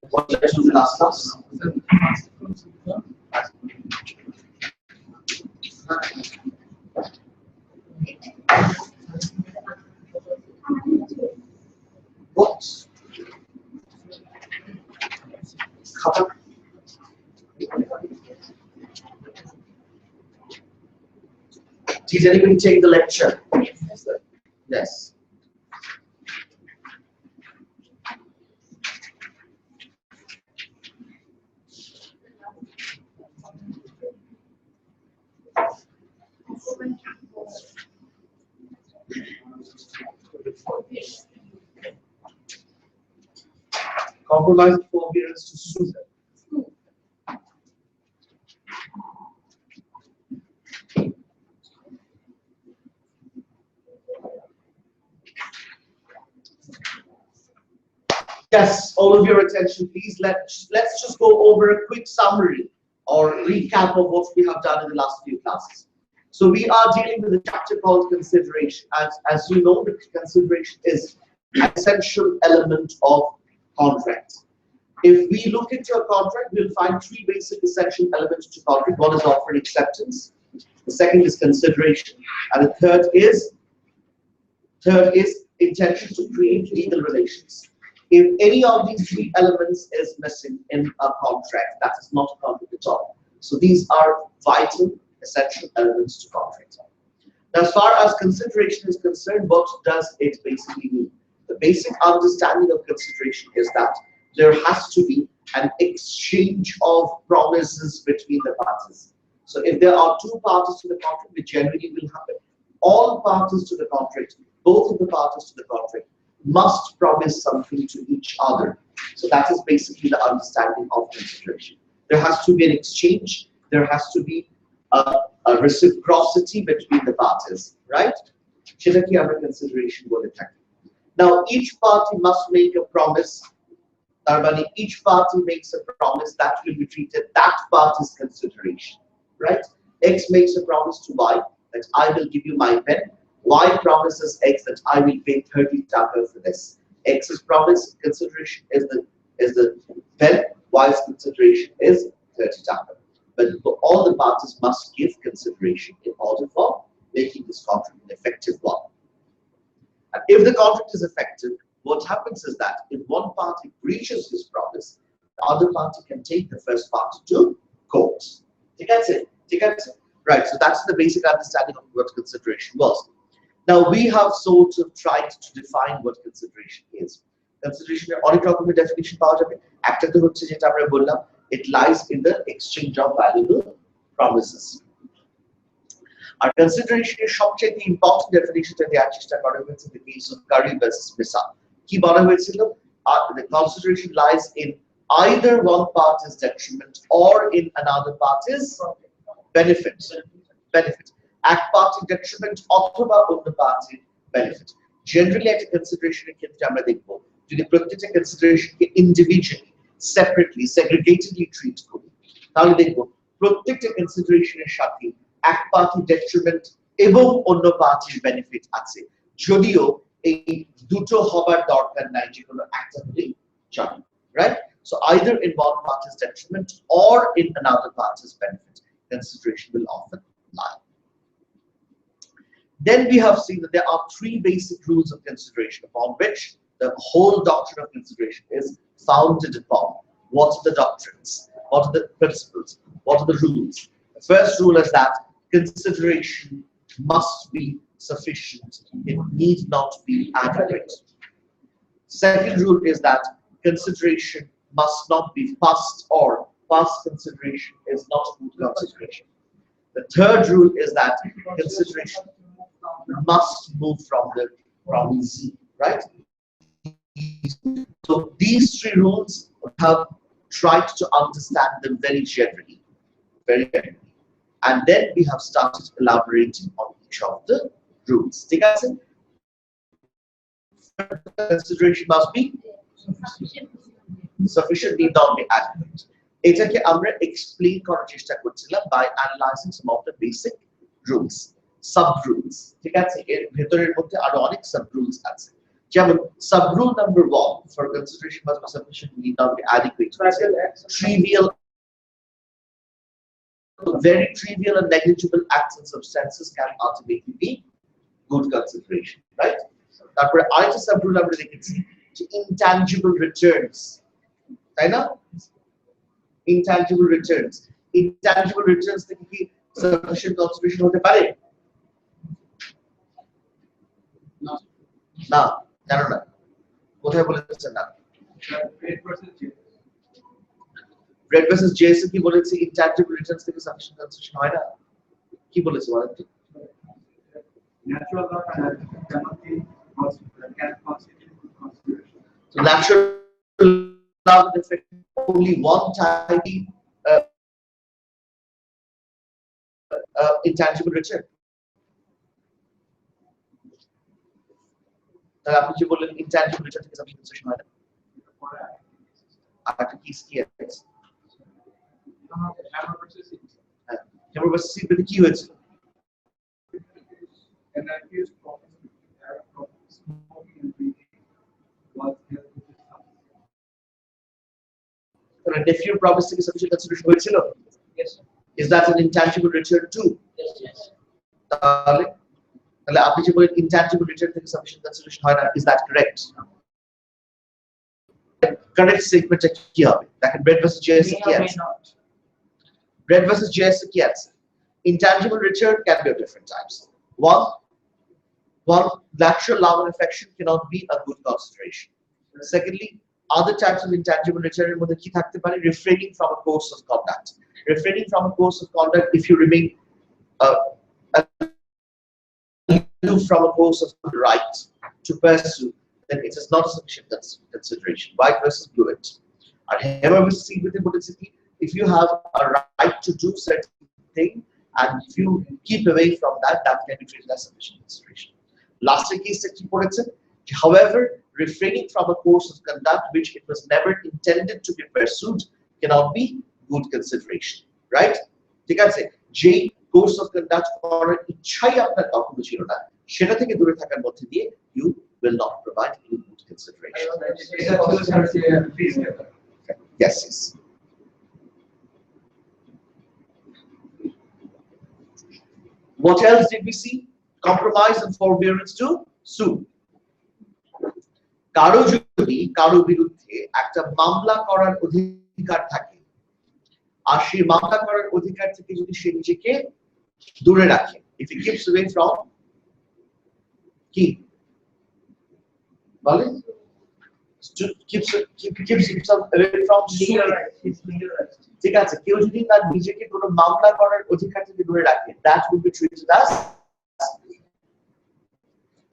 What let's do the last class? What? Cover. Did anybody take the lecture? Yes. Compromise forbearance to sue. Yes, all of your attention, please. Let's just go over a quick summary or recap of what we have done in the last few classes. So we are dealing with a chapter called consideration. As you know, the consideration is an essential element of contract. If we look into a contract, we'll find three basic essential elements to contract. One is offer and acceptance. The second is consideration, and the third is intention to create legal relations. If any of these three elements is missing in a contract, that is not a contract at all. So these are vital, essential elements to contract. Now, as far as consideration is concerned, what does it basically mean? The basic understanding of consideration is that there has to be an exchange of promises between the parties. So if there are two parties to the contract, which generally will happen, all parties to the contract, both of the parties to the contract, must promise something to each other. So that is basically the understanding of consideration. There has to be an exchange, there has to be a reciprocity between the parties, right? সেটা কি আমরা consideration বলে থাকি. Now each party must make a promise. তার মানে each party makes a promise that will be treated that party's consideration, right? X makes a promise to Y that I will give you my pen. Y promises X that I will pay 30 taka for this. X's promise consideration is the pen. Y's consideration is 30 taka. But all the parties must give consideration in order for making this contract an effective one. And if the contract is effective, what happens is that if one party breaches his promise, the other party can take the first party to court. You get it? Right. So that's the basic understanding of what consideration was. Now we have sort of tried to define what consideration is. Consideration অনেক রকমের definition পাওয়া যাবে। একটা তো হচ্ছে যেটা আমরা বললাম, it lies in the exchange of valuable promises. Our consideration is সবচেয়ে important definition that দেওয়ার চেষ্টা করা হয়েছে in the case of Curry versus Misa. কি বলা হয়েছিল? The consideration lies in either one party's detriment or in another party's benefit. এক পার্টির detriment অথবা অন্য পার্টির benefit. Generally একটা consideration এর ক্ষেত্রে আমরা দেখব যদি প্রত্যেকটা consideration কে individually, separately, segregatedly treat করি, তাহলে দেখব প্রত্যেকটা consideration এর সাথে এক পার্টির detriment এবং অন্য পার্টির benefit আছে। যদিও এই দুটো হবার দরকার নাই, যে কোনো একটা হলেই চলে, right? So either in one party's detriment or in another party's benefit, consideration will often lie. Then we have seen that there are three basic rules of consideration upon which the whole doctrine of consideration is founded upon. What are the doctrines? What are the principles? What are the rules? The first rule is that consideration must be sufficient. It need not be adequate. Second rule is that consideration must not be past, or past consideration is not good consideration. The third rule is that consideration must move from easy, right? So these three rules have tried to understand them very generally, and then we have started elaborating on each of the rules. Consideration must be sufficient, need not be adequate. এটাকে আমরা explain করার চেষ্টা করছিলাম by analyzing some of the basic rules. Sub rules, ঠিক আছে? এর ভেতরের মধ্যে আরো অনেক সাব রুলস আছে, যেমন sub rule number 1 for consideration must be sufficient need not be adequate. Trivial, very trivial and negligible acts and substances can ultimately be good consideration, right? তারপরে আরেকটা সাব রুল আমরা দেখেছি যে intangible returns, তাই না? Intangible returns থেকে কি sufficient consideration হতে পারে? না, জানো না, কোথায় বলেছেন না? রেড ভার্সেস জেএস কি বলেছে intangible returns থেকে sufficient consideration হয় না? কি বলেছে বলেন তো? Natural law cannot be can constitute consideration. So natural law effect only one type intangible return. তাহলে আপনি যে বললেন intangible return থেকে sufficient consideration হয় না, আর একটা কি আছে? Hammer versus Seed with কি হয়েছিল? And I used smoking and breathing was held with his thumb. তাহলে nephew promise থেকে sufficient consideration হয়েছিল? Yes, sir. Is that an intangible return too? Yes. তাহলে আপনি যে বলেন intangible return থেকে sufficient consideration হয় না, is that correct? Correct statement কি হবে? দেখেন Bread versus JS কি আছে? Bread versus JS কি আছে? Intangible return can be of different types. One, natural love and affection cannot be a good consideration. Secondly, other types of intangible return এর মধ্যে কি থাকতে পারে? Refraining from a course of conduct. Refraining from a course of conduct, if you remain from a course of right to pursue, then it is not a sufficient consideration. White versus Blewett. And Hammer versus Seed with the if you have a right to do certain thing and if you keep away from that, that can be treated as sufficient consideration. Last case that you put it, however, refraining from a course of conduct which it was never intended to be pursued cannot be good consideration, right? ঠিক আছে, যে course of conduct করার ইচ্ছাই আপনার কখনো ছিল না, সেটা থেকে দূরে থাকার মধ্যে দিয়ে you will not provide any good consideration. Yes. What else did we see? Compromise and forbearance to sue. কারো যদি কারো বিরুদ্ধে একটা মামলা করার অধিকার থাকে আর সেই মামলা করার অধিকার থেকে যদি সে নিজেকে দূরে রাখে, if he keeps away from কি বলে keeps himself away from legal rights. ঠিক আছে, কেউ যদি তার নিজেকে কোনো মামলা করার অধিকার থেকে দূরে রাখে, that will be treated as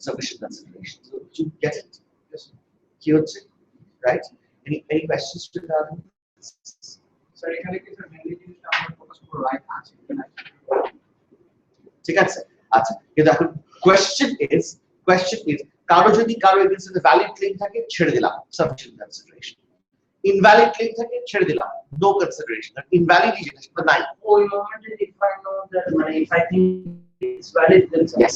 sufficient consideration. So you get it? Yes. কি হচ্ছে? Right? Any questions to that? Sir, এখানে কি স্যার মেইনলি জিনিসটা আমরা ফোকাস করব রাইট আছে কিনা? ঠিক আছে, আচ্ছা, কিন্তু এখন question is কারো যদি কারো এগেইনস্ট এ ভ্যালিড ক্লেম থাকে ছেড়ে দিলাম, sufficient consideration. Invalid claim থাকে ছেড়ে দিলাম, no consideration. Invalid যেটা সেটা নাই. ওই মোমেন্টে if I know that মানে if I think it's valid then yes,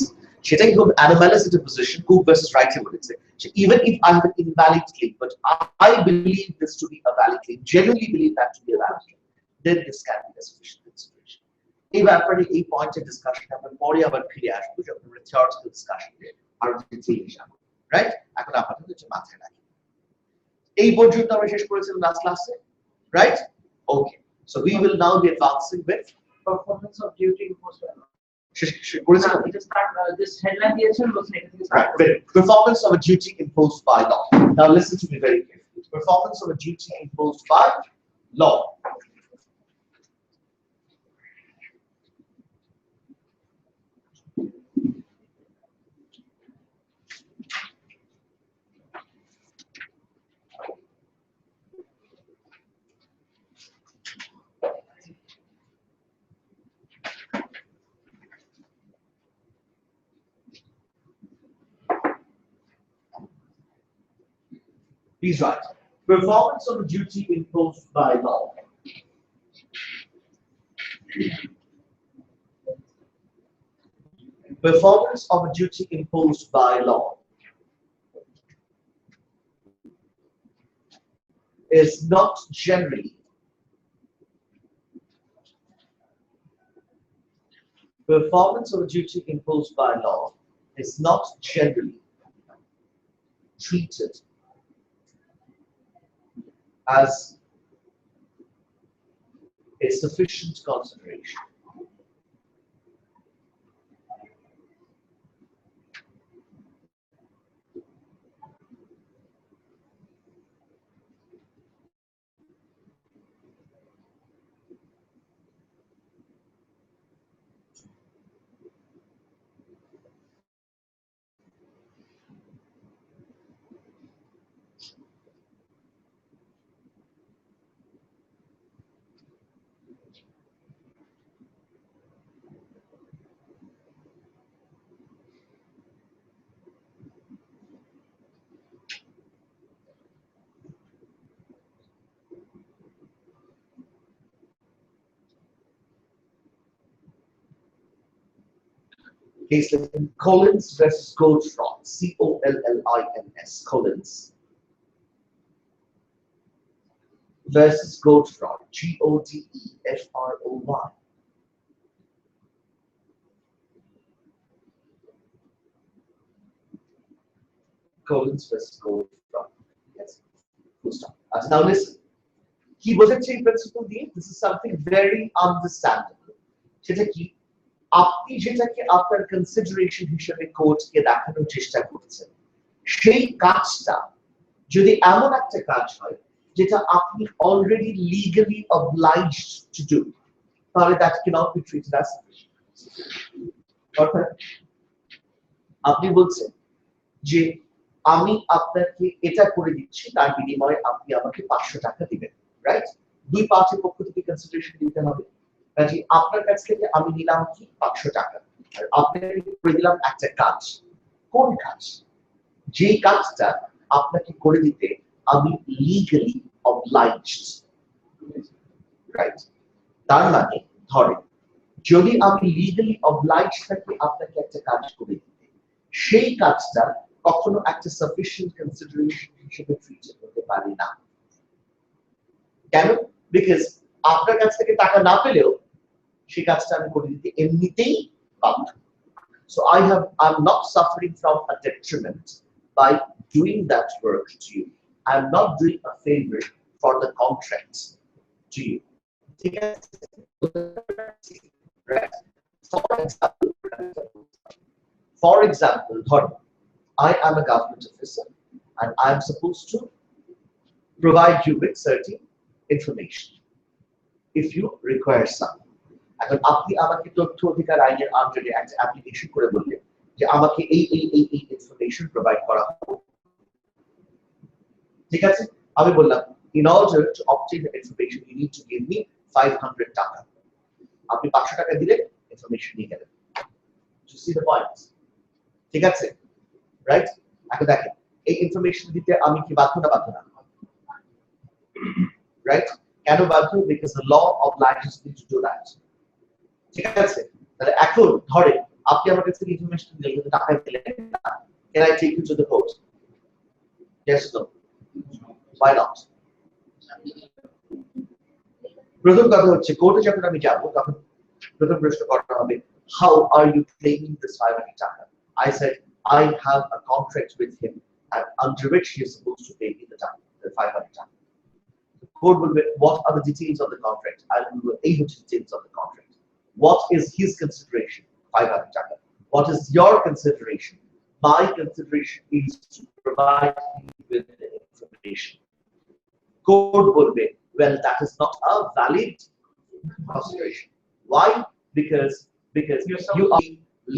সেটাই হবে anomalous position. Cook versus Wright বলেছে, so even if I have an invalid claim but I believe this to be a valid claim, genuinely believe that to be a valid claim, then this can be a sufficient consideration. এই ব্যাপারে এই পয়েন্টের discussion আমরা পরে আবার ফিরে আসবো যখন আমরা থিওরিটিক্যাল ডিসকাশনে আরো ডিটেইলে যাব, রাইট? এখন আপাতত এটা মাথায় রাখি। এই পর্যন্ত আমরা শেষ করেছিলাম লাস্ট ক্লাসে, right? Okay, so we will now be advancing with performance of duty imposed by law. শেষ করেছিলাম It is start this headline দিয়েছেন বলছেন এটা থেকে right, performance of a duty imposed by law. Now listen to me very carefully. Performance of a duty imposed by law. Please write. Performance of a duty imposed by law. Performance of a duty imposed by law is not generally performance of a duty imposed by law is not generally treated as a sufficient consideration. Case like Collins versus Goldfraud, Collins, Collins versus Goldfraud, Godefroy. Collins versus Goldfraud. Yes. Full stop. Now listen. He was a chain principle দিয়ে. This is something very understandable. সেটা কি আপনি যেটাকে আপনার consideration হিসেবে কোর্টকে দেখানোর চেষ্টা করছেন সেই কাজটা যদি এমন একটা কাজ হয় যেটা আপনি already legally obliged to do তাহলে that cannot be treated as অর্থাৎ আপনি বলছেন যে আমি আপনাকে এটা করে দিচ্ছি তার বিনিময়ে আপনি আমাকে 500 টাকা দিবেন রাইট দুই পার্টির পক্ষ থেকে কনসিডারেশন দিতে হবে কাজে আপনার কাছ থেকে আমি নিলাম কি 500 টাকা আর আপনাকে করে দিলাম একটা কাজ কোন কাজ যে কাজটা আপনাকে করে দিতে আমি লিগালি অবলাইজড রাইট তার মানে ধরে যদি আমি লিগালি অবলাইজড থাকি আপনাকে একটা কাজ করে দিতে সেই কাজটা কখনো একটা সাফিশিয়েন্ট কনসিডারেশন হিসেবে ট্রিট করতে পারি না কেন বিকজ আপনার কাছ থেকে টাকা না পেলেও সেই কাজটা আমি করে দিতে এমনিতেই বাধ্য so I'm not suffering from a detriment by doing that work to you I'm not doing a favor for the contract to you ঠিক আছে for example I am a government officer and I am supposed to provide you with certain information if you require some এখন আপনি আমাকে তথ্য অধিকার আইনের আন্ডারে একটা অ্যাপ্লিকেশন করে বললেন যে আমাকে এই ইনফরমেশন প্রোভাইড করা হবে ঠিক আছে আমি বললাম in order to obtain the information you need to give me 500 টাকা আপনি 500 টাকা দিলে ইনফরমেশন নিয়ে গেলেন you see the point ঠিক আছে রাইট এখন দেখেন এই ইনফরমেশন দিতে আমি কি বাধ্য না রাইট কেন বাধ্য because the law obliges me to do that ঠিক আছে তাহলে এখন ধরে আপনি আমার কাছে ইনফরমেশন দিলেন কিন্তু টাকা দিলেন না can I take you to the court yes no why not প্রথম কথা হচ্ছে কোর্টে যখন আমি যাব তখন প্রথম প্রশ্ন করা হবে how are you claiming this 500 টাকা I said I have a contract with him and under which he is supposed to pay me the 500 টাকা court will be what are the details of the contract I will be able to details of the contract what is his consideration 500 টাকা what is your consideration my consideration is to provide you with the information court will be well that is not a valid consideration why because you are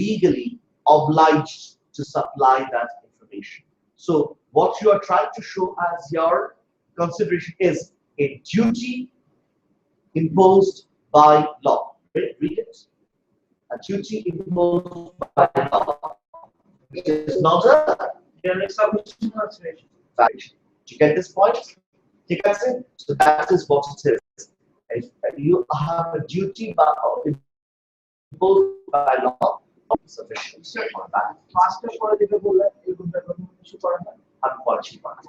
legally obliged to supply that information so what you are trying to show as your consideration is a duty imposed by law read it a duty imposed by law it is not a sufficient consideration do you get this point so that is what it is if you have a duty imposed by law sufficient Sir, or valid. faster করে দিতে বললে এরকম ব্যাপার কোনো কিছু করে না। Unqualified.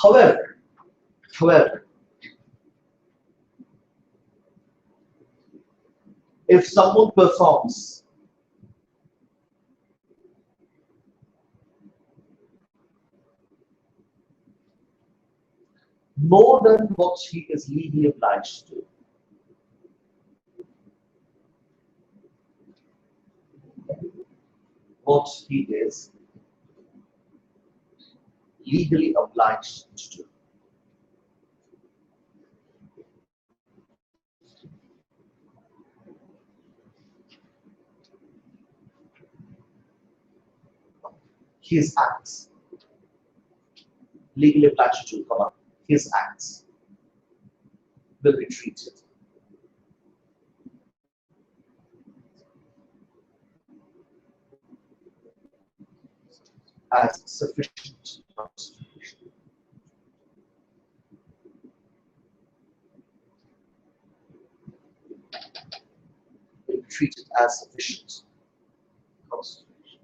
However, if someone performs more than what he is legally obliged to, what he is legally obliged to do. His acts, legally obliged to do, his acts will be treated as sufficient constitution. Will be treated as sufficient constitution.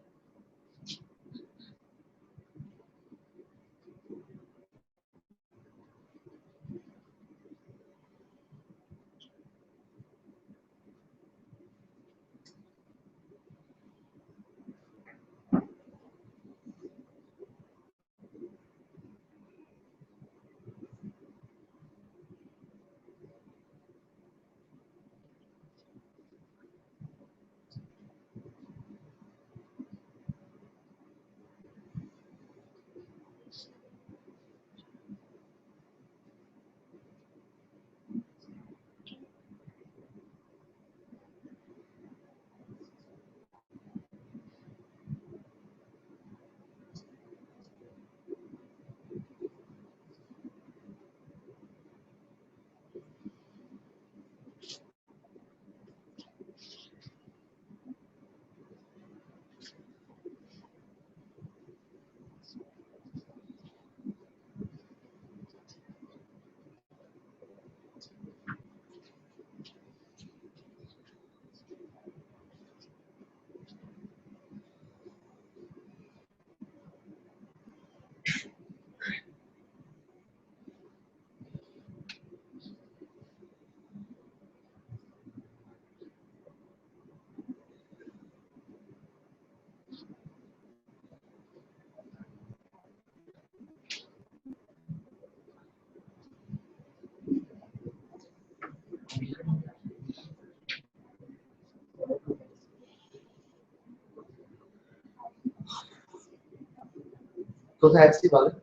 কোথায় আছি বলেন?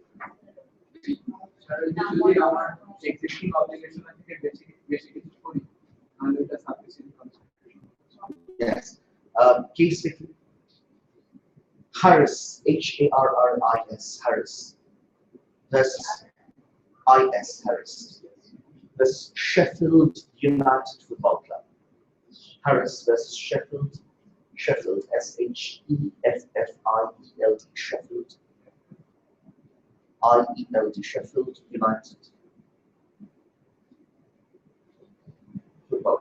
Sir যদি আমার existing obligation থেকে বেশি বেশি কিছু করি তাহলে এটা sufficient consideration. Yes. Case fifty. Harris, Harris, Harris. Versus IS Harris. Versus Sheffield United Football Club. Harris versus Sheffield. Sheffield, Sheffield. Sheffield. IELD Sheffield United Football.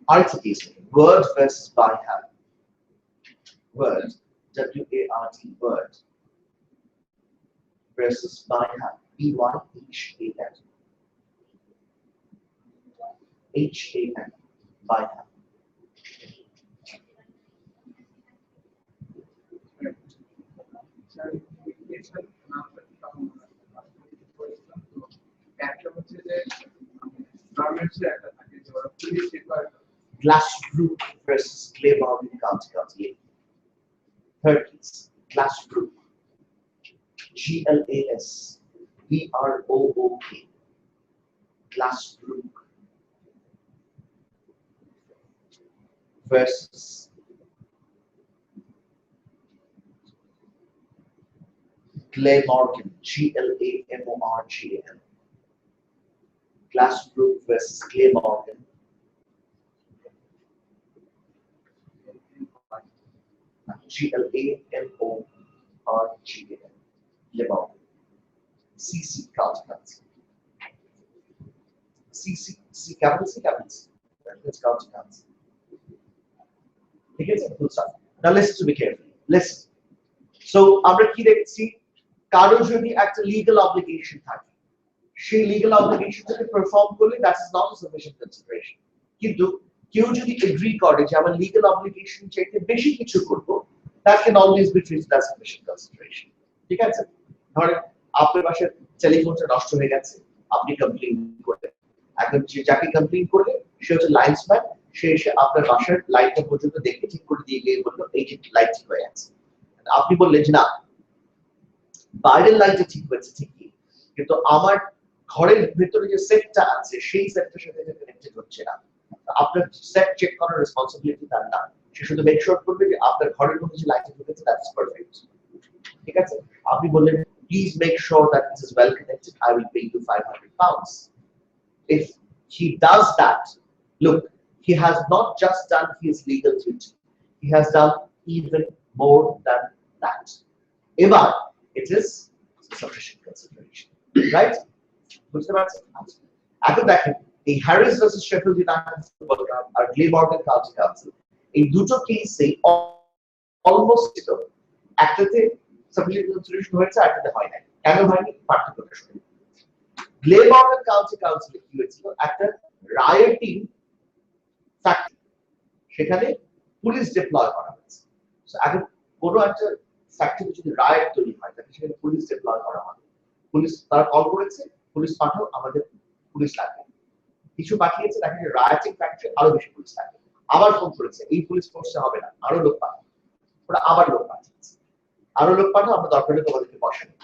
Article word versus by hand. Word, W-A-R-D, word versus by hand, B-Y-H-A-N. H-A-N, by hand. হচ্ছে গার্মেন্টসে একটা থাকে যে ওরা police require Glassbrook versus Glamorgan County Council. Third case, Glassbrook. Glassbrook. Glassbrook versus Glamorgan. Glamorgan. Glassbrook versus Glamorgan. Glamorgan. Glamorgan. CC County Council. C capital C. Let's County Council. Okay, good stuff. Now listen to me carefully. Listen. So আমরা কি দেখছি, কারো যদি একটা legal obligation থাকে, সেই legal obligation থেকে perform করলে that is not a sufficient consideration. কিন্তু কেউ যদি agree করে যে আমার legal obligation চাইতে বেশি কিছু করব, that can always be treated as sufficient consideration. ঠিক আছে? ধরেন আপনার বাসার টেলিফোনটা নষ্ট হয়ে গেছে, আপনি কমপ্লেইন করলেন। এখন যাকে কমপ্লেইন করলে সে হচ্ছে লাইন্সম্যান, সে এসে আপনার বাসার লাইটটা পর্যন্ত দেখে ঠিক করে দিয়ে গিয়ে বললো এই যে লাইট ঠিক হয়ে আছে। আপনি বললেন যে না, বাইরের লাইটটা ঠিক হয়েছে ঠিকই, কিন্তু আমার ঘরের ভিতরে যে সেটটা আছে সেই সেটটার সাথে কানেক্টেড হচ্ছে না। আপনার সেট চেক করার রেসপন্সিবিলিটি তার না, সে শুধু মেক শিওর করবে যে আপনার ঘরের মধ্যে যে লাইটটা ঢুকেছে দ্যাটস পারফেক্ট। ঠিক আছে? আপনি বললেন please make sure that this is well connected, I will pay you 500 pounds. If he does that, look, he has not just done his legal duty, he has done even more than that. Ever, it is sufficient consideration, right? বুঝতে পারছেন? এখন দেখেন এই Harris versus Sheffield United Football Club আর Glamorgan County Council, এই দুটো কেসেই almost একটাতে sufficient consideration হয়েছে, আরেকটাতে হয় নাই। কেন হয়নি? পার্থক্যটা শুনুন। গ্লেমর্গান কাউন্টি কাউন্সিলে কি হয়েছিল, একটা রায়োটিং ফ্যাক্টরি, সেখানে পুলিশ ডিপ্লয় করা হয়েছে। এখন কোনো একটা ফ্যাক্টরিতে যদি রায়ট তৈরি হয় তাহলে সেখানে পুলিশ ডিপ্লয় করা হবে। পুলিশ তারা কল করেছে, পুলিশ পাঠাও, আমাদের পুলিশ লাগবে। কিছু পাঠিয়েছে, দেখা যায় রায়োটিং ফ্যাক্টরি আরো বেশি পুলিশ লাগবে। আবার ফোন করেছে, এই পুলিশ ফোর্সে হবে না, আরো লোক পাঠাও। ওরা আবার লোক পাঠিয়েছে, আরো লোক পাঠাও, আমরা দরকার হলে তোমাদেরকে পয়সা নেব।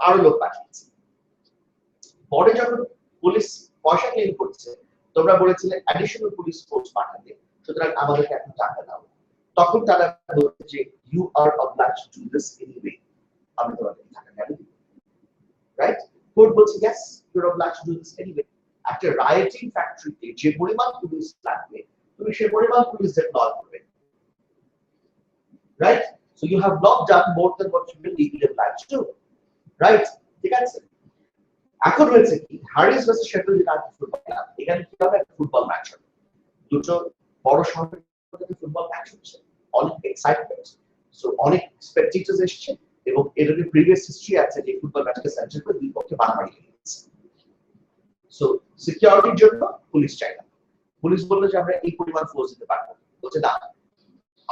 আরো লোক পাঠিয়েছে। পরে যখন পুলিশ পয়সা ক্লেম করছে, তোমরা বলেছিলে অ্যাডিশনাল পুলিশ ফোর্স পাঠাতে, সুতরাং আমাদেরকে এখন টাকা দাও। তখন তারা বলছে যে you are obliged to this anyway, আমি তোমাদেরকে টাকা কেন দিব? রাইট? কোর্ট বলছে yes, you are obliged to do this anyway. একটা রায়োটিং ফ্যাক্টরিতে যে পরিমাণ পুলিশ লাগবে, তুমি সেই পরিমাণ পুলিশ ডিপ্লয় করবে। Right? So you have not done more than what you will legally obliged to, right? ঠিক আছে? এখন হয়েছে কি, Harris versus Sheffield United Football club, এখানে কি হবে, একটা ফুটবল ম্যাচ হবে। দুটো বড় শহরের মধ্যে ফুটবল ম্যাচ হচ্ছে, অনেক এক্সাইটমেন্ট, সো অনেক স্পেকটেটরস এসেছে, এবং এর আগে প্রিভিয়াস হিস্ট্রি আছে যে ফুটবল ম্যাচকে সেন্টার করে দুই পক্ষে মারামারি লেগেছে। সো সিকিউরিটির জন্য পুলিশ চাইলাম, পুলিশ বললো যে আমরা এই পরিমাণ ফোর্স দিতে পারবো। বলছে না,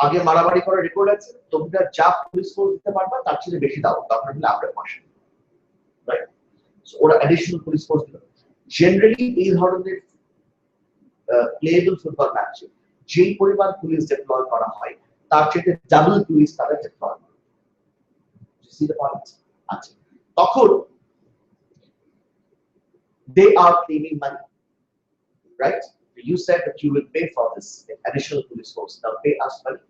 আগে মারামারি করার রেকর্ড আছে, তোমরা যা পুলিশ ফোর্স দিতে পারবা তার চেয়ে বেশি দাও, দরকার হলে আমরা পয়সা দেব। রাইট? সো ওরা অ্যাডিশনাল পুলিশ ফোর্স দিল। জেনারেলি এই ধরনের প্লেয়েবল ফুটবল ম্যাচে যেই পরিমাণ পুলিশ ডিপ্লয় করা হয় তার চেয়ে ডাবল পুলিশ তারা ডিপ্লয় করে। You see the point? আচ্ছা, তখন they are claiming money, right? You said that you will pay for this additional police force, now pay us money.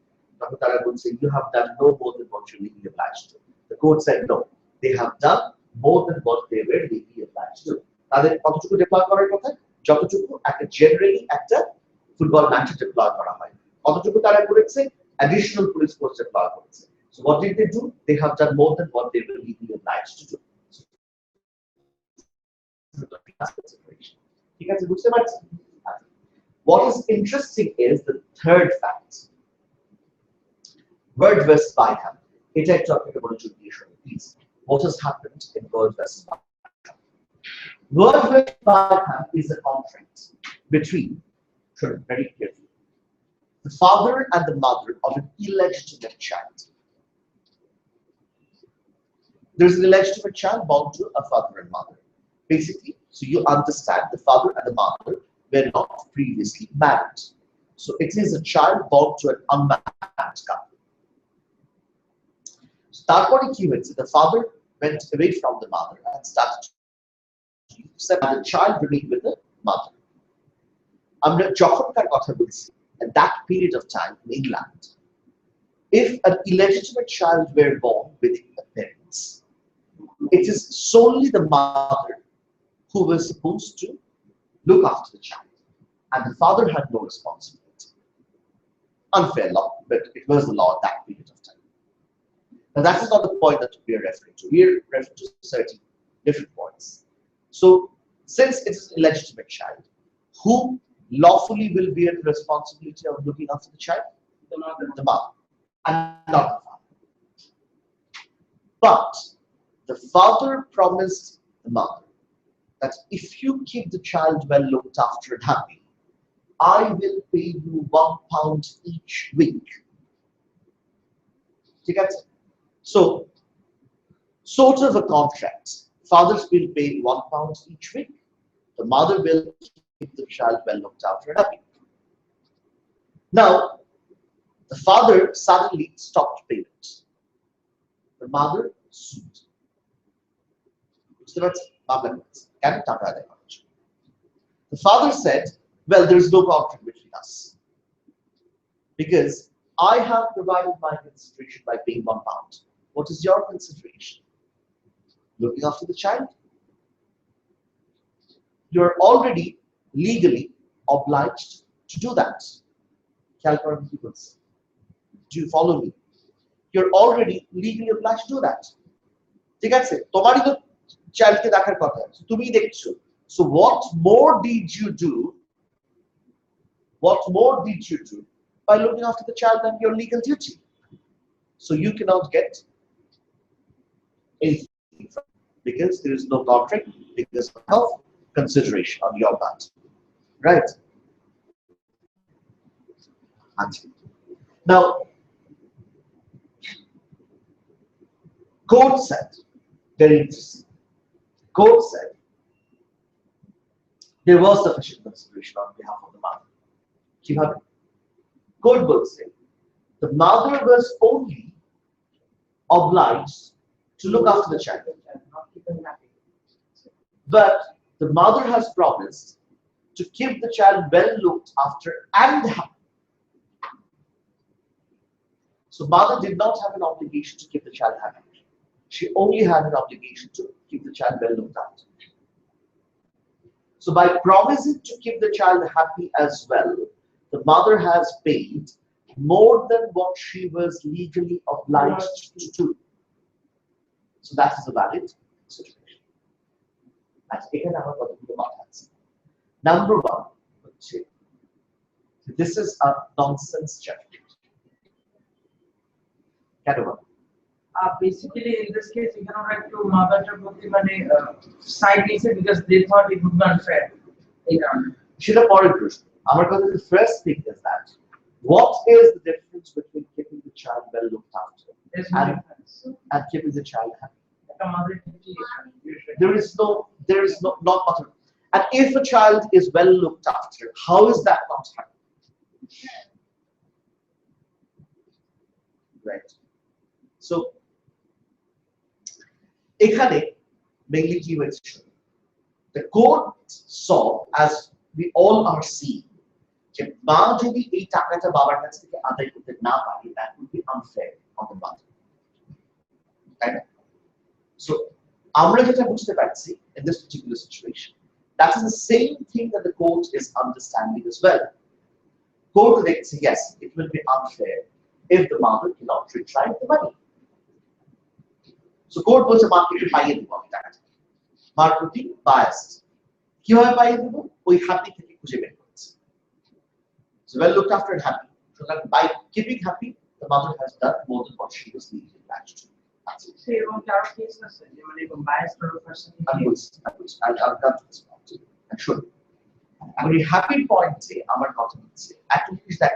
Tara would say you have done no more than what you legally obliged to. The court said no, they have done more than what they were legally obliged to. তাদের কতটুকু deploy করার কথা, যতটুকু একটা generally একটা football ম্যাচে deploy করা হয়, কতটুকু তারা করেছে, অ্যাডিশনাল পুলিশ ফোর্স ডিপ্লয় করেছে। So what did they do? They have done more than what they were legally obliged to do. ঠিক আছে, বুঝতে পারছেন? What is interesting is the third fact. Word versus Byham. It's a topic about education. Please, what has happened in Word versus Byham? Word versus Byham is a contract between, very carefully, the father and the mother of an illegitimate child. There's an illegitimate child born to a father and mother. Basically, So you understand the father and the mother were not previously married. So it is a child born to an unmarried couple. So তারপরে কি হয়েছে? The father went away from the mother and started to use, and the child remained with the mother. আমরা যখনকার কথা বলছি, at that period of time in England, if an illegitimate child were born within the parents, it is solely the mother who was supposed to look after the child, and the father had no responsibility. Unfair law, but it was the law at that period of time. Now that is not the point that we are referring to. We are referring to certain different points. So since it is an illegitimate child, who lawfully will bear the responsibility of looking after the child? The mother, and not the father. But the father promised the mother that if you keep the child well looked after and happy, I will pay you £1 each week. You get it? So, sort of a contract. Fathers will pay £1 each week. The mother will keep the child well looked after and happy. Now, the father suddenly stopped payment. The mother sued. The father said, well, there is no contract between us, because I have provided my consideration by paying £1. What is your consideration? Looking after the child? You're already legally obliged to do that. Do you follow me? You're already legally obliged to do that. ঠিক আছে, তোমারই তো চাইল্ডকে দেখার কথা, তুমিই দেখছো. So what more did you do? What more did you do by looking after the child than your legal duty? So you cannot get anything from it, because there is no contract, because of consideration on your part. Right? Now, court said, very interesting. Court said there was sufficient consideration on behalf of the mother. Court will say the mother was only obliged to look after the child, not keep him happy. But the mother has promised to keep the child well looked after and happy. So mother did not have an obligation to keep the child happy. She only had an obligation to keep the child well looked after. So by promising to keep the child happy as well, the mother has paid more than what she was legally obliged to do. So that is a valid situation. Number one, this is a nonsense judgment. Basically, in this case, you cannot write to mother side নিছে because they thought it would be unfair. সেটা পরের প্রশ্ন. আমার কথা, the first thing is that what is the difference between keeping the child well looked after and keeping the child happy? There is not much. And if a child is well looked after, how is that not happy? Right. So, এখানে mainly কি হয়েছে? The court saw, as we all are seeing, যে মা যদি এই টাকাটা বাবার কাছ থেকে আদায় করতে না পারে, that would be unfair on the mother. তাই না? So আমরা যেটা বুঝতে পারছি in this particular situation, that is the same thing that the court is understanding as well. Court thinks, yes, it will be unfair if the mother cannot retrieve the money. So court বলছে মাকে একটু পাইয়ে দিব আমি টাকাটা, মার প্রতি biased. কিভাবে পাইয়ে দিব? ওই happy থেকে খুঁজে বের করেছে. So well looked after and happy. So that by keeping happy, the mother has done more than what she was legally obliged to. That's it. So এরকম কারো কেস আছে যে মানে biased person I'll come to this point. I should. And a happy point আমার কথা হচ্ছে at least that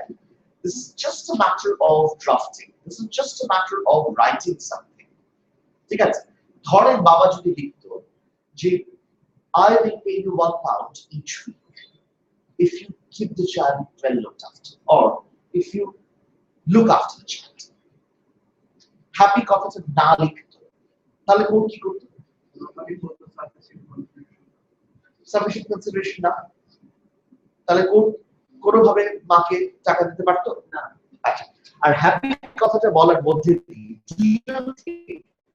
this is just a matter of drafting. This is just a matter of writing something. ঠিক আছে, ধরেন বাবা যদি লিখতো যে I will pay you £1 each week if you keep the child well looked after, or if you look after the child. Happy কথাটা না লিখতো তাহলে কোন কি করতো? normally বলতো sufficient contribution সাফিসিয়েন্ট কনসিডারেশন না, তাহলে কোন কোনোভাবে মাকে টাকা দিতে পারতো না। আচ্ছা, আর হ্যাপি কথাটা বলার মধ্যে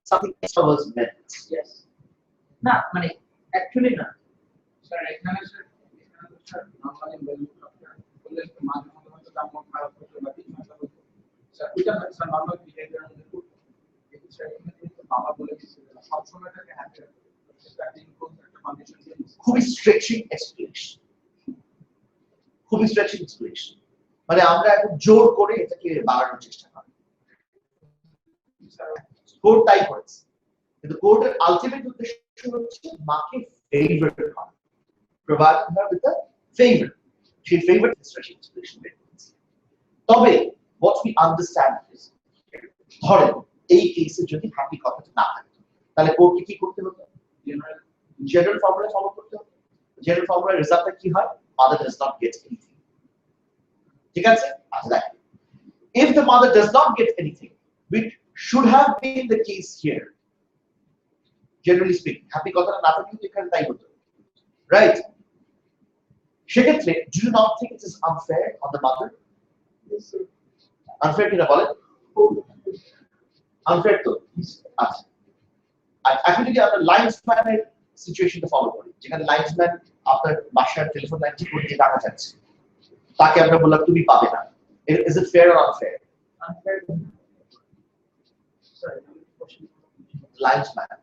সামথিং এক্সট্রা ওয়াজ মেন্ট। Yes. না মানে অ্যাকচুয়ালি না। স্যার এখানে স্যার normally বললে তো মাঝে মধ্যে হয়তো তার মন খারাপ হতো বা কিছু একটা হতো স্যার ওইটা স্যার নর্মাল বিহেভিয়ার মধ্যে করতো কিন্তু স্যার এখানে কিন্তু বাবা বলে দিচ্ছে সব সময় তাকে হ্যাপি রাখতে সেটা ইনক্লুড একটা কন্ডিশন দিয়ে খুবই স্ট্রেচিং এক্সপ্লেনেশন, খুবই স্ট্রেচিং এক্সপ্লেনেশন। মানে আমরা এখন জোর করে এটাকে বাড়ানোর চেষ্টা করি, কোর্ট তাই করেছে, কিন্তু কোর্টের আলটিমেট উদ্দেশ্য হচ্ছে মাকে ফেভার করা, provide her with a favour. সেই ফেভার স্ট্রেচিং এক্সপ্লেনেশন বের করেছে। তবে what we understand is, ধরেন এই কেসে যদি হ্যাপি কথাটা না থাকতো তাহলে কোর্টকে কি করতে হতো? জেনারেল ফর্মুলা ফলো করতে হতো। জেনারেল ফর্মুলার রেজাল্টটা কি হয়? Mother does not get anything. ঠিক আছে? আচ্ছা দেখেন, if the mother does not get anything, which should have been the case here, generally speaking, happy কথাটা না থাকলে এখানে তাই হতো, right? সেক্ষেত্রে do you not think it is unfair on the mother? Unfair কিনা বলেন? Unfair তো। আচ্ছা, আর এখন যদি আমরা লাইনসম্যানের সিচুয়েশনটা ফলো করি, যেখানে লাইনসম্যান আপনার বাসার টেলিফোন লাইন ঠিক করে দিয়ে টাকা চাচ্ছে, তাকে আমরা বললাম তুমি পাবে না, is it fair or unfair? Unfair. Sorry linesman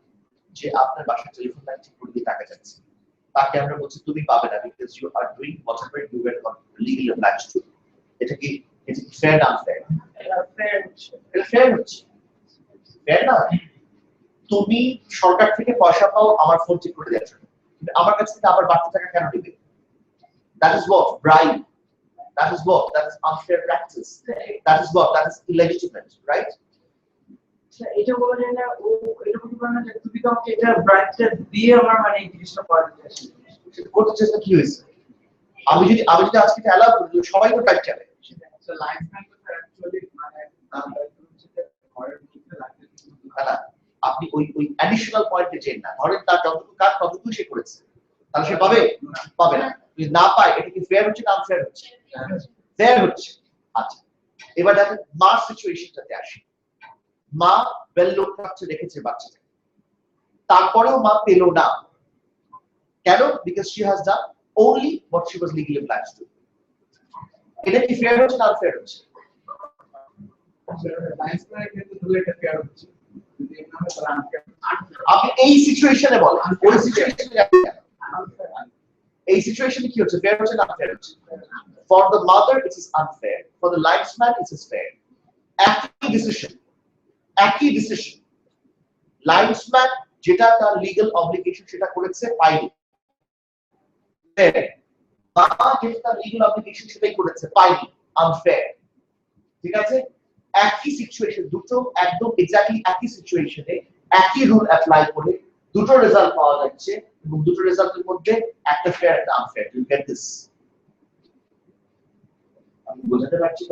যে আপনার বাসার টেলিফোন লাইন ঠিক করে দিয়ে টাকা চাচ্ছে, তাকে আমরা বলছি তুমি পাবে না because you are doing whatever you were legally obliged to. এটা কি ফেয়ার না আনফেয়ার? ফেয়ার। এটা ফেয়ার হচ্ছে, ফেয়ার না? তুমি সরকার থেকে পয়সা পাও আমার ফোন ঠিক করে দেওয়ার জন্য, কিন্তু আমার কাছ থেকে আবার বাড়তি টাকা কেন নেবে? That is what bribe. That is what? That is unfair practice. That is what? That is illegitimate, right? এটা বলা যায় না, ও এটা বলতে পারে না যে তুমি তো আমাকে এটা ব্রাইটটা দিয়ে আমার মানে এই জিনিসটা করাতে চাইছি। করতে চেষ্টা কি হয়েছে? আমি যদি আজকে এটা অ্যালাউ করি সবাই তো টাইপ চালে। সো লাইফস্টাইল তো অ্যাকচুয়ালি মানে ঘরের মধ্যে রাখতে না, আপনি ওই অ্যাডিশনাল পয়েন্টে যেন না, ধরেন তার যতটুকু কাজ ততটুকু সে করেছে, তাহলে সে পাবে না। যদি না পায় এটা কি ফেয়ার হচ্ছে না আনফেয়ার হচ্ছে? ফেয়ার হচ্ছে। আচ্ছা, এবার দেখেন মার সিচুয়েশনটাতে আসি। মা ওয়েল লুক আফটার রেখেছে বাচ্চাকে, তারপরেও মা পেল না কেন? Because she has done only what she was legally obliged to. এটা কি ফেয়ার হচ্ছে না আনফেয়ার হচ্ছে? লাইফস্টাইল কিন্তু ধরে এটা ফেয়ার হচ্ছে যদি এখানে তারা আপনি এই সিচুয়েশনে বলেন, ওই সিচুয়েশনে এই সিচুয়েশনে কি হচ্ছে? ফেয়ার হচ্ছে না আনফেয়ার হচ্ছে? For the mother it is unfair, for the linesman it is fair. একই ডিসিশন লাইনসম্যান যেটা তার লিগ্যাল অব্লিগেশন সেটা করেছে পাইনি, মা যেটা তার লিগ্যাল অব্লিগেশন সেটাই করেছে পাইনি, আনফেয়ার। ঠিক আছে? একই সিচুয়েশন, দুটো একদম এক্স্যাক্টলি একই সিচুয়েশনে একই রুল অ্যাপ্লাই করে দুটো রেজাল্ট পাওয়া যাচ্ছে এবং দুটো রেজাল্টের মধ্যে একটা ফেয়ার একটা আনফেয়ার। You get this? আমি বোঝাতে পারছি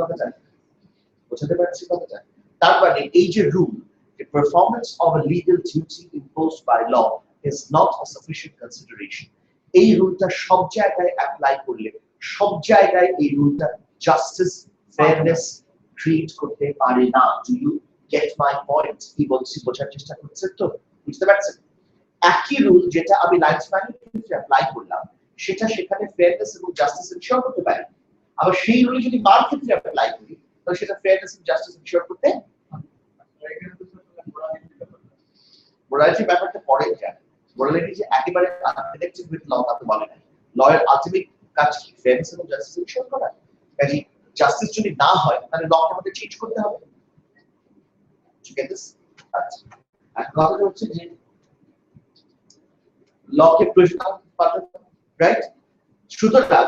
কথাটা? তার মানে এই যে rule, the performance of a legal duty imposed by law is not a sufficient consideration. এই রুলটা সব জায়গায় অ্যাপ্লাই করলে সব জায়গায় এই রুলটা জাস্টিস ফেয়ারনেস ক্রিয়েট করতে পারে না। Do you get my point? কি বলছি বোঝার চেষ্টা করছেন তো? বুঝতে পারছেন? একই রুল যেটা আমি লাইনসম্যানের ক্ষেত্রে অ্যাপ্লাই করলাম সেটা সেখানে ফেয়ারনেস এবং জাস্টিস এনশিওর করতে পারে, আবার সেই রুল যদি মার ক্ষেত্রে অ্যাপ্লাই করি তাহলে সেটা ফেয়ারনেস এবং জাস্টিস এনশিওর করতে মোরালিটি ব্যাপারটা পরে যায়। মোরালিটি যে একেবারে আনকানেক্টেড উইথ ল তা তো বলে না। লয়ের আলটিমেট কাজ কি? ফেয়ারনেস এবং জাস্টিস এনশিওর করা। কাজে জাস্টিস যদি না হয় তাহলে লকে আমাদের চেঞ্জ করতে হবে। ঠিক আছে? আচ্ছা, আর কথাটা হচ্ছে যে লকে প্রয়োজন পাল্টাতে, রাইট? সুতরাং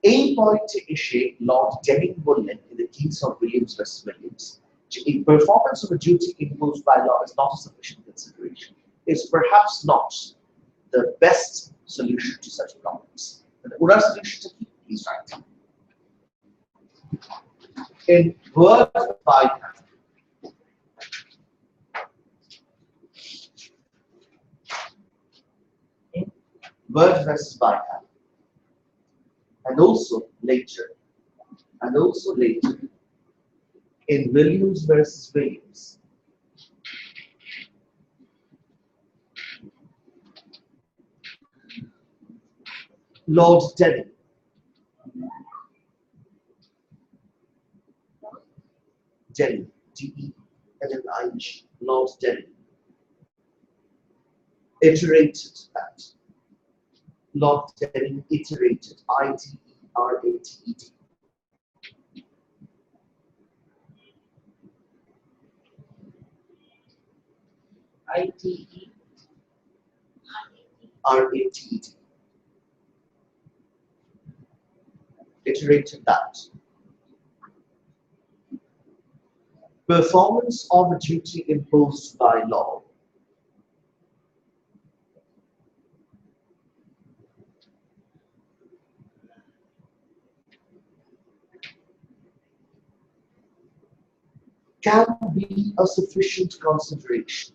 এই পয়েন্টে এসে লর্ড ডেমিং বললেন in the case of Williams versus Williams, in performance of a duty imposed by law is not a sufficient consideration, is perhaps not the best solution to such problems. And the Urar solution to keep is right. In word bypass, Bird versus bypass, and also later in Williams versus Williams. Lord Denning. Denning, D-E-N-N-I-G, Lord Denning, iterated that. Lord Denning iterated, I-D-E-R-A-T-E-D. ITE. R-A-T-E-D. Iterated that. Performance of a duty imposed by law can be a sufficient consideration.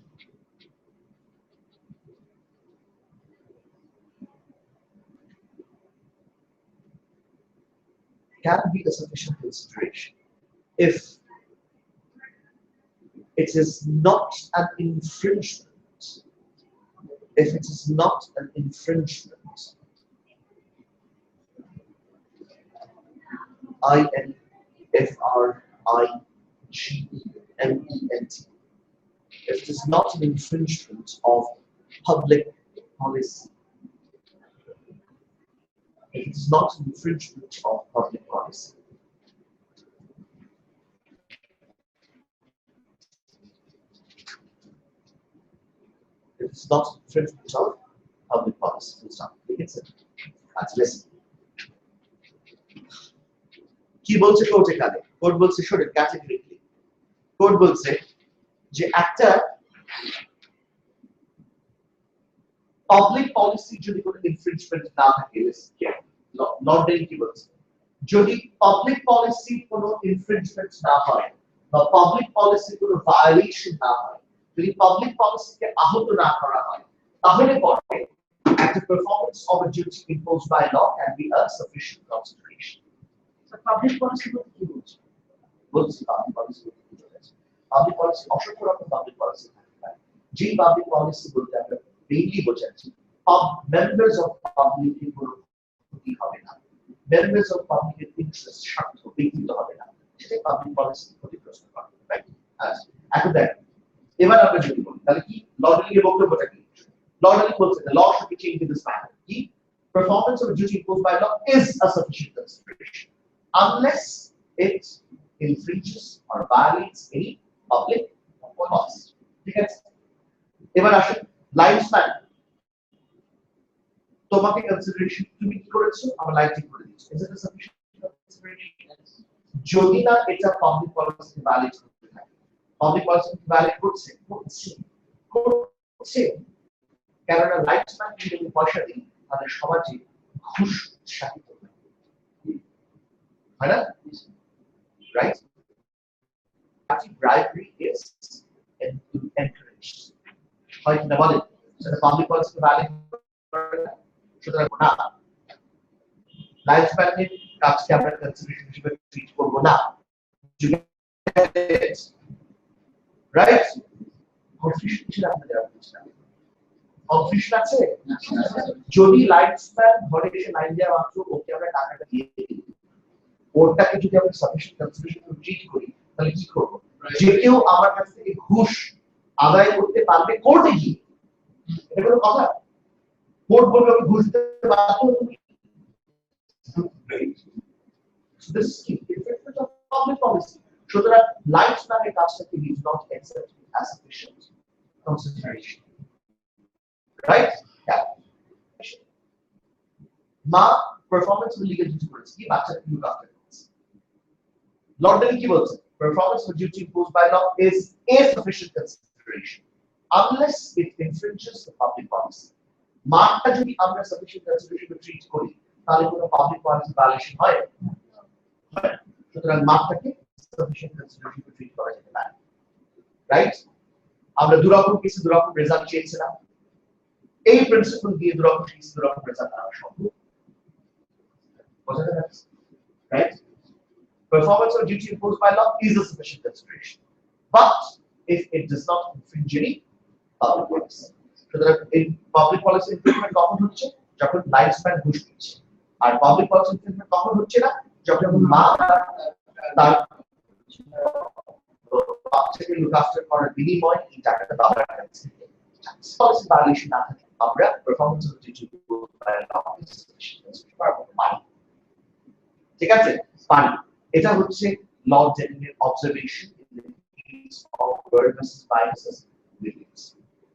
Can be a sufficient consideration if it is not an infringement. If it is not an infringement. I-N-F-R-I-G-E-M-E-N-T. If it is not an infringement of public policy. If it is not an infringement of public policy. If it's not infringement of public policy, full stop. It's it. That's listen. কি বলছে court এখানে? Court বলছে শোনেন categorically. Court বলছে যে একটা public policy যদি কোনো ইনফ্রিঞ্জমেন্ট না থাকে, লর্ড ডেনিং কি বলছে? যদি পাবলিক পলিসি কোনো ইনফ্রিঞ্জমেন্ট না হয় বা পাবলিক পলিসি কোনো ভায়োলেশন না হয়, যদি পাবলিক পলিসিকে আহত না করা হয়, তাহলে পরে একটা performance of a duty imposed by law can be a sufficient consideration. So public policy বলতে কি বলছে? বলছি পাবলিক পলিসি বলতে কি বোঝাচ্ছে? পাবলিক পলিসি অসংখ্য রকম পাবলিক পলিসি থাকতে পারে। যে পাবলিক পলিসি বলতে আমরা মেইনলি বোঝাচ্ছি মেম্বার্স অফ পাবলিকের কোনো ক্ষতি হবে না, মেম্বার্স অফ পাবলিকের ইন্টারেস্ট স্বার্থ বিঘ্নিত হবে না, সেটাই পাবলিক পলিসি ক্ষতিগ্রস্ত করে, রাইট? এখন দেখেন, এবার আমরা যদি বলি তাহলে কি লর্ড ডেনিং এর বক্তব্যটা কি? Lord Denning books the law should be changed in this manner. The performance of a duty imposed by law is a sufficient consideration unless it infringes or violates any public policy. ঠিক আছে? এবার আসুন line span. তোমাকে consideration তুমি কি করেছো? আমার line ঠিক করে দিয়েছো। Is it a sufficient consideration? যদি না এটা পাবলিক পলিসি ভ্যালিড করতে থাকে, পাবলিক পলিসি ভ্যালিড করছে কেননা লাইফ স্প্যান যদি পয়সা দিই তাহলে সমাজে ঘুষ উৎসাহিত হয় না, রাইট? Bribery is encouraged. হয় কিনা বলেন? সেটা পাবলিক পলিসি ভ্যালিড সুতরাং না, লাইফ স্প্যানের কাজকে আমরা কনসিডারেশন হিসেবে ট্রিট করবো না, রাইট? কনফিউশন ছিল আপনাদের বুঝলাম। কনফিউশন আছে? যদি লাইফ স্প্যান ধরে এসে লাইন দেওয়া মাত্র ওকে আমরা টাকাটা দিয়ে দিই, ওরটাকে যদি আমরা সাফিশিয়েন্ট কনসিডারেশন ট্রিট করি তাহলে কি করব? যে কেউ আমার কাছ থেকে ঘুষ আদায় করতে পারবে কোর্টে গিয়ে, এটা কোনো কথা? কোর্ট বলবে আমি ঘুষ দিতে বাধ্য তুমি। So this is key. Effect of public policy. সুতরাং লাইফ স্প্যানের কাজটাকে is not accepted as sufficient consideration. Right? Yeah. মা পারফরম্যান্স অফ লিগ্যাল ডিউটি করেছে কি বাচ্চাকে লুক আফটার করছে। লর্ড ডেনিং কি বলছে? Performance of duty imposed by law is a sufficient consideration unless it infringes the public policy. মাঠটা যদি আমরা সাফিসিয়েন্ট কনসিডারেশনে ট্রিট করি তাহলে কোনো পাবলিক পলিসি ভায়োলেশন হয় না। সুতরাং মাঠটাকে সাফিসিয়েন্ট কনসিডারেশনে ট্রিট করা যেতে পারে, রাইট? আমরা দুরকম কেসে দুরকম রেজাল্ট চেয়েছিলাম, এই প্রিন্সিপল দিয়ে দুরকম কেসে দুরকম রেজাল্ট আনা সম্ভব। বোঝা যাচ্ছে, right? Performance or duty imposed by law is a sufficient consideration, but if it does not infringe any public policy. সুতরাং এই পাবলিক পলিসি ইনফ্রিঞ্জমেন্ট কখন হচ্ছে? যখন লাইফ স্প্যান বুশ হচ্ছে। আর পাবলিক পলিসি ইনফ্রিঞ্জমেন্ট কখন হচ্ছে না? যখন মা তার বাচ্চাকে লুক আফটার করার বিনিময়ে এই টাকাটা বাবার কাছে পলিসি ভায়োলেশন না থাকে আমরা performance of duty imposed by law পাই। ঠিক আছে, পাই। এটা হচ্ছে ল জেনিং এর observation in the case of Bird versus Bices Williams.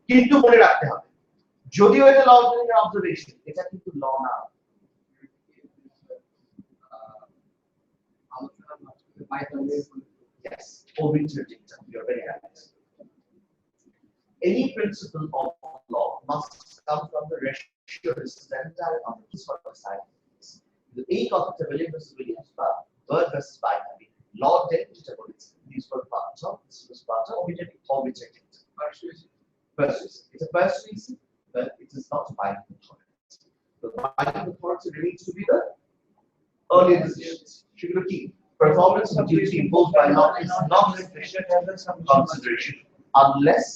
কিন্তু মনে রাখতে হবে যদিও এটা ল জেনিং এর অবজারভেশন, এটা কিন্তু ল না। Yes, obituary dictum, you're very right. Any principle of law must come from the ratio representative of the society. The eight of the Williams Bird versus Binary law dictum. These were parts of this was part of obituary dictum. Persuasive. It's a persuasive, but it is not binding authority. The binding authority remains to be the earlier decisions. Security, performance of duty imposed by law is not sufficient consideration unless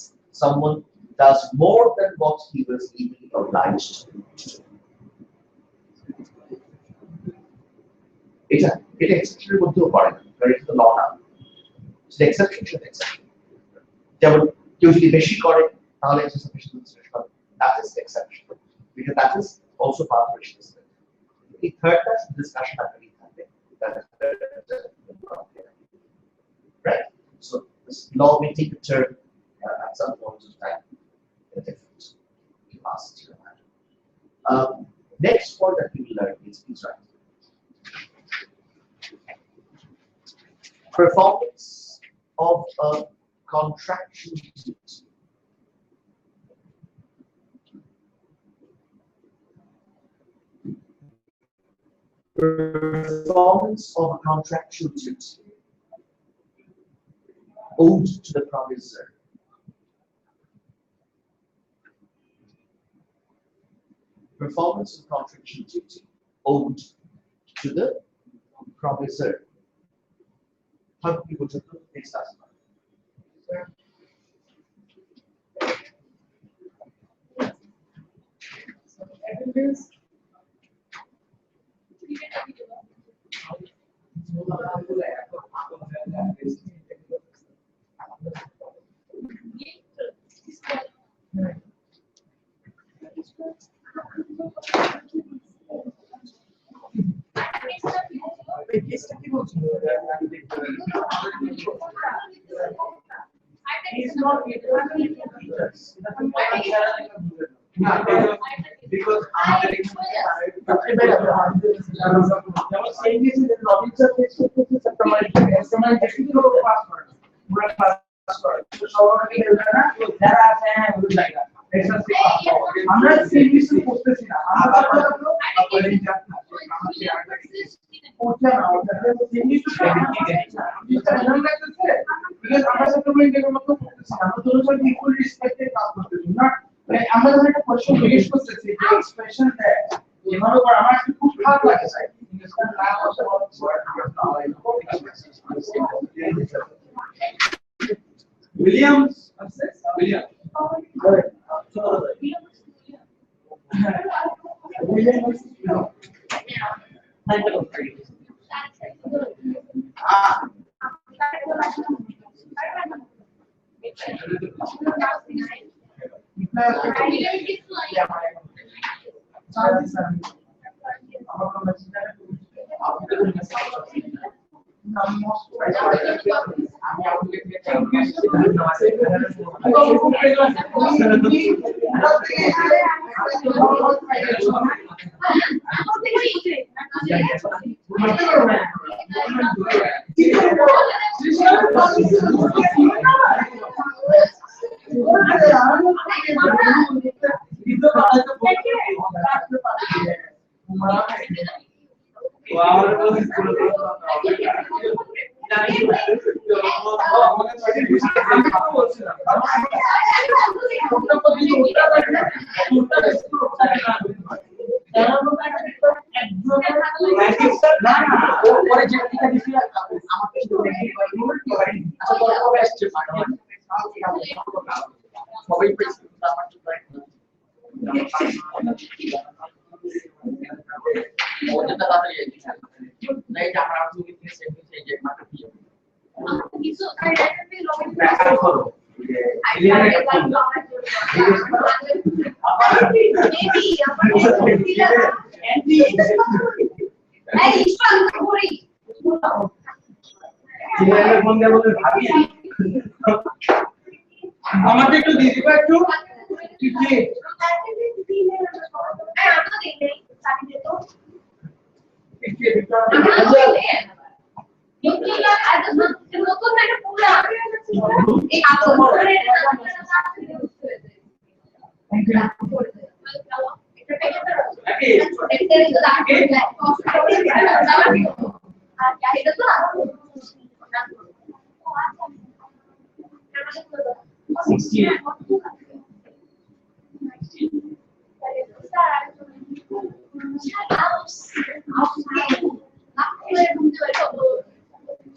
someone does more than what he was legally obliged to do. এটা এক্সেপশনের মধ্যেও পড়ে না, কারণ এটা তো ল না। সেটা exception, সেটা এক্সেপশন। যেমন কেউ যদি বেশি করে তাহলে এটা সাফিসিয়েন্ট কনসিডারেশন হবে, that is exception, because that is also part of rational. এই থার্ডটা ডিসকাশন আপনাদের থাকবে, right? So this law may take a turn at some point of time in a different capacity. Next point that we will learn is right. Performance of a contractual duty. Performance of a contractual duty owed to the promisor. Performance of contractual duty owed to the promisor. How do people do this? Because আমরা যখন একটা question জিজ্ঞেস করতেছি যে expression দেয় এভাবে করে আমার একটু খুব খারাপ লাগে স্যার ইংলিশটা না বলতে উইলিয়ামস তোমরা ওয়াও স্কুল বলছিলাম না না পরে যে টিকা দিছি আমাকে আচ্ছা তোর কবে আসছে সবাই পেয়েছে আমার তো ওটা তাড়াতাড়ি নাই যে আমরা আপনি কি সেভ যে মাত্র কি কিছু আইডেন্টিটি লগে ব্যাখ্যা করো আমাকে একটু দিয়ে দিবা একটু ঠিক আছে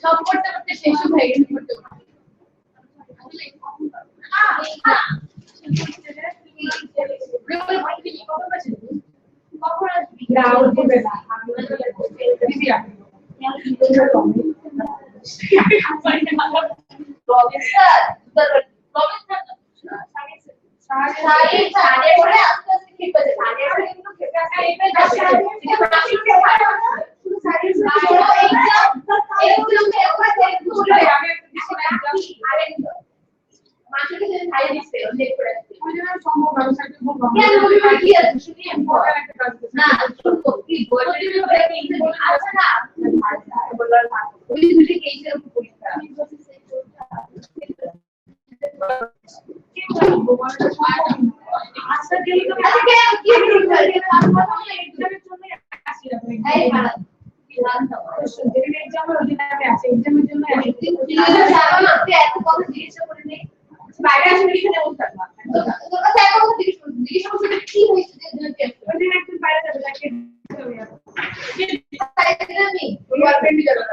সব করতে করতে শেষ হয়ে গেছে বাইরে আসলে এখানে বলতে পারবো কি হয়েছে বাইরে যাবে